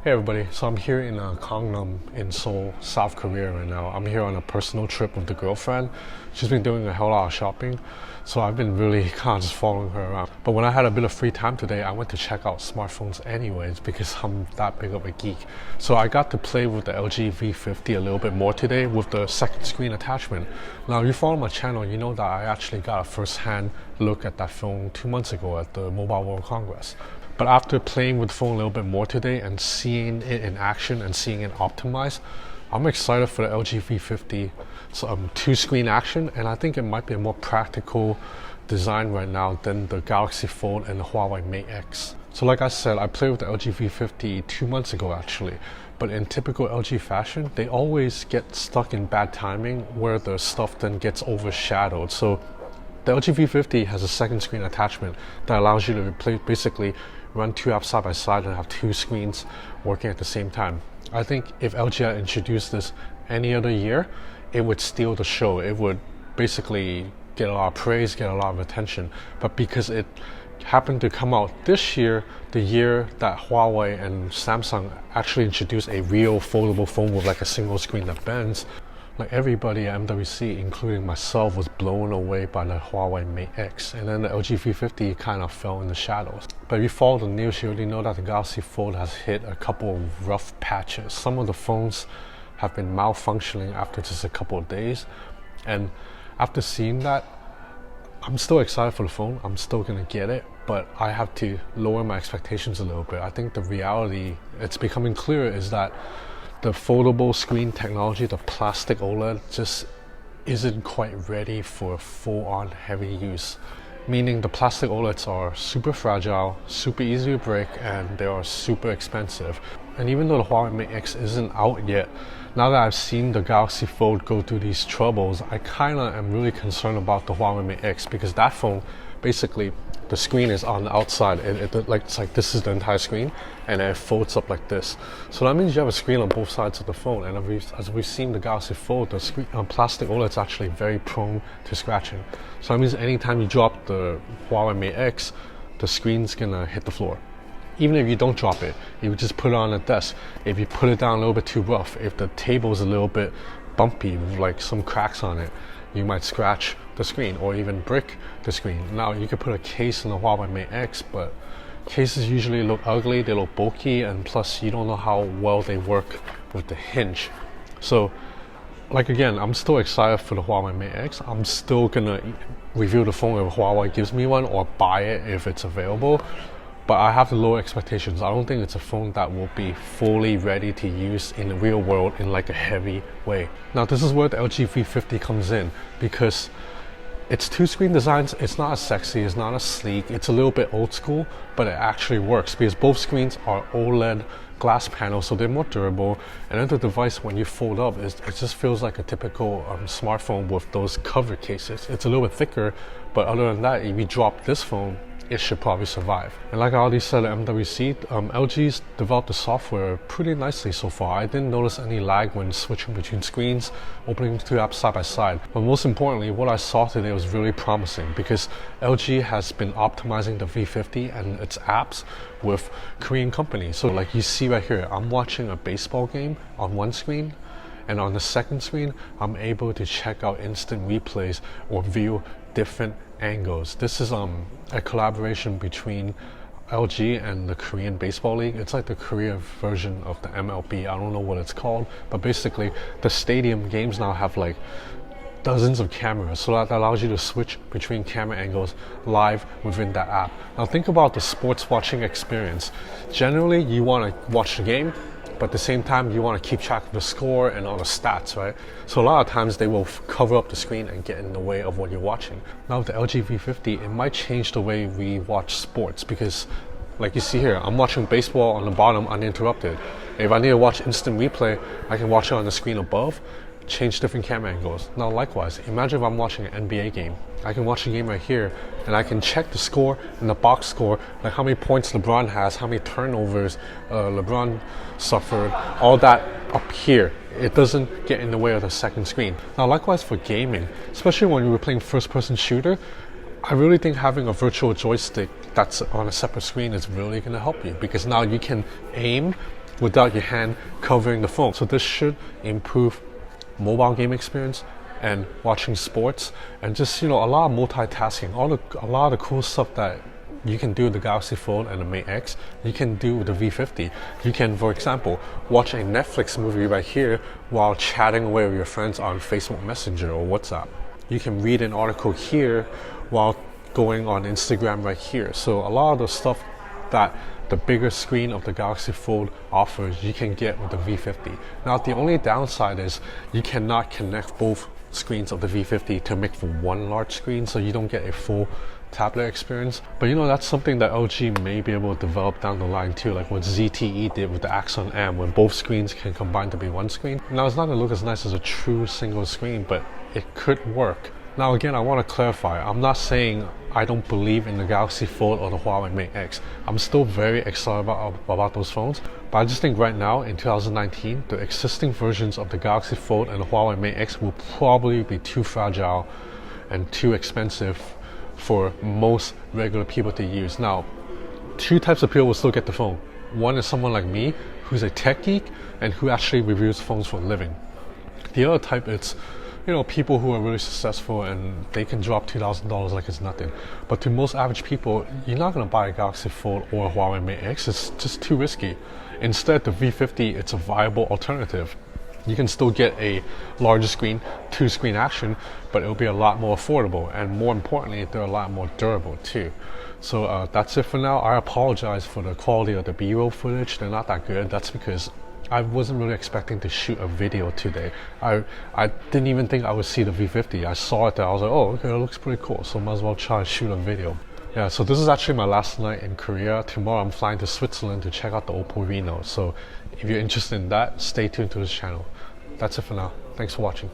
Hey everybody, so I'm here in Gangnam in Seoul, South Korea right now. I'm here on a personal trip with the girlfriend. She's been doing a hell lot of shopping, so I've been really kind of just following her around. But when I had a bit of free time today, I went to check out smartphones anyways because I'm that big of a geek. So I got to play with the LG V50 a little bit more today with the second screen attachment. Now if you follow my channel, you know that I actually got a first-hand look at that phone 2 months ago at the Mobile World Congress. But after playing with the phone a little bit more today and seeing it in action and seeing it optimized, I'm excited for the LG V50 two-screen action, and I think it might be a more practical design right now than the Galaxy Fold and the Huawei Mate X. So like I said, I played with the LG V50 2 months ago actually, but in typical LG fashion, they always get stuck in bad timing where the stuff then gets overshadowed. So the LG V50 has a second screen attachment that allows you to basically run two apps side by side and have two screens working at the same time. I think if LG had introduced this any other year, it would steal the show. It would basically get a lot of praise, get a lot of attention. But because it happened to come out this year, the year that Huawei and Samsung actually introduced a real foldable phone with like a single screen that bends, like everybody at MWC, including myself, was blown away by the Huawei Mate X, and then the LG V50 kind of fell in the shadows. But if you follow the news, you already know that the Galaxy Fold has hit a couple of rough patches. Some of the phones have been malfunctioning after just a couple of days, and after seeing that, I'm still excited for the phone. I'm still gonna get it, but I have to lower my expectations a little bit. I think the reality, it's becoming clearer, is that the foldable screen technology, the plastic OLED, just isn't quite ready for full-on heavy use. Meaning the plastic OLEDs are super fragile, super easy to break, and they are super expensive. And even though the Huawei Mate X isn't out yet, now that I've seen the Galaxy Fold go through these troubles, I kinda am really concerned about the Huawei Mate X, because that phone, basically, the screen is on the outside, and it's like this is the entire screen, and it folds up like this. So that means you have a screen on both sides of the phone, and as we've seen the Galaxy Fold, the screen plastic OLED is actually very prone to scratching. So that means anytime you drop the Huawei Mate X, the screen's gonna hit the floor. Even if you don't drop it, you just put it on a desk. If you put it down a little bit too rough, if the table's a little bit bumpy with like some cracks on it, you might scratch the screen or even brick the screen. Now you could put a case in the Huawei Mate X, but cases usually look ugly, they look bulky, and plus you don't know how well they work with the hinge. So like again, I'm still excited for the Huawei Mate X. I'm still gonna review the phone if Huawei gives me one, or buy it if it's available. But I have the lower expectations. I don't think it's a phone that will be fully ready to use in the real world in like a heavy way. Now this is where the LG V50 comes in, because it's two screen designs. It's not as sexy, it's not as sleek, it's a little bit old school, but it actually works because both screens are OLED glass panels, so they're more durable. And then the device, when you fold up, it just feels like a typical smartphone with those cover cases. It's a little bit thicker, but other than that, if you drop this phone, it should probably survive. And like I already said at MWC, LG's developed the software pretty nicely so far. I didn't notice any lag when switching between screens, opening two apps side by side. But most importantly, what I saw today was really promising, because LG has been optimizing the V50 and its apps with Korean companies. So like you see right here, I'm watching a baseball game on one screen, and on the second screen, I'm able to check out instant replays or view different angles. This is a collaboration between LG and the Korean Baseball League. It's like the Korea version of the MLB. I don't know what it's called, but basically the stadium games now have like dozens of cameras, so that allows you to switch between camera angles live within that app. Now think about the sports watching experience. Generally, you want to watch the game, but at the same time you want to keep track of the score and all the stats, right? So a lot of times they will cover up the screen and get in the way of what you're watching. Now with the LG V50, it might change the way we watch sports, because like you see here, I'm watching baseball on the bottom uninterrupted. If I need to watch instant replay, I can watch it on the screen above, change different camera angles. Now likewise, imagine if I'm watching an NBA game. I can watch the game right here, and I can check the score and the box score, like how many points LeBron has, how many turnovers LeBron suffered, all that up here. It doesn't get in the way of the second screen. Now likewise for gaming, especially when you were playing first-person shooter, I really think having a virtual joystick that's on a separate screen is really going to help you, because now you can aim without your hand covering the phone. So this should improve mobile game experience and watching sports, and just, you know, a lot of multitasking. A lot of the cool stuff that you can do with the Galaxy Fold and the Mate X, you can do with the V50. You can, for example, watch a Netflix movie right here while chatting away with your friends on Facebook Messenger or WhatsApp. You can read an article here while going on Instagram right here. So a lot of the stuff that the bigger screen of the Galaxy Fold offers, you can get with the V50. Now, the only downside is you cannot connect both screens of the V50 to make for one large screen, so you don't get a full tablet experience. But you know, that's something that LG may be able to develop down the line too, like what ZTE did with the Axon M, when both screens can combine to be one screen. Now, it's not going to look as nice as a true single screen, but it could work. Now again, I want to clarify, I'm not saying I don't believe in the Galaxy Fold or the Huawei Mate X. I'm still very excited about those phones, but I just think right now in 2019, the existing versions of the Galaxy Fold and the Huawei Mate X will probably be too fragile and too expensive for most regular people to use. Now, two types of people will still get the phone. One is someone like me, who's a tech geek and who actually reviews phones for a living. The other type is, you know, people who are really successful and they can drop $2,000 like it's nothing. But to most average people, you're not going to buy a Galaxy Fold or a Huawei Mate X. It's just too risky. Instead, the V50, it's a viable alternative. You can still get a larger screen, 2-screen action, but it'll be a lot more affordable, and more importantly, they're a lot more durable too. So that's it for now. I apologize for the quality of the B-roll footage. They're not that good. That's because I wasn't really expecting to shoot a video today. I didn't even think I would see the V50. I saw it there, I was like, oh, okay, it looks pretty cool, so might as well try and shoot a video. Yeah, so this is actually my last night in Korea. Tomorrow I'm flying to Switzerland to check out the Oppo Reno. So if you're interested in that, stay tuned to this channel. That's it for now. Thanks for watching.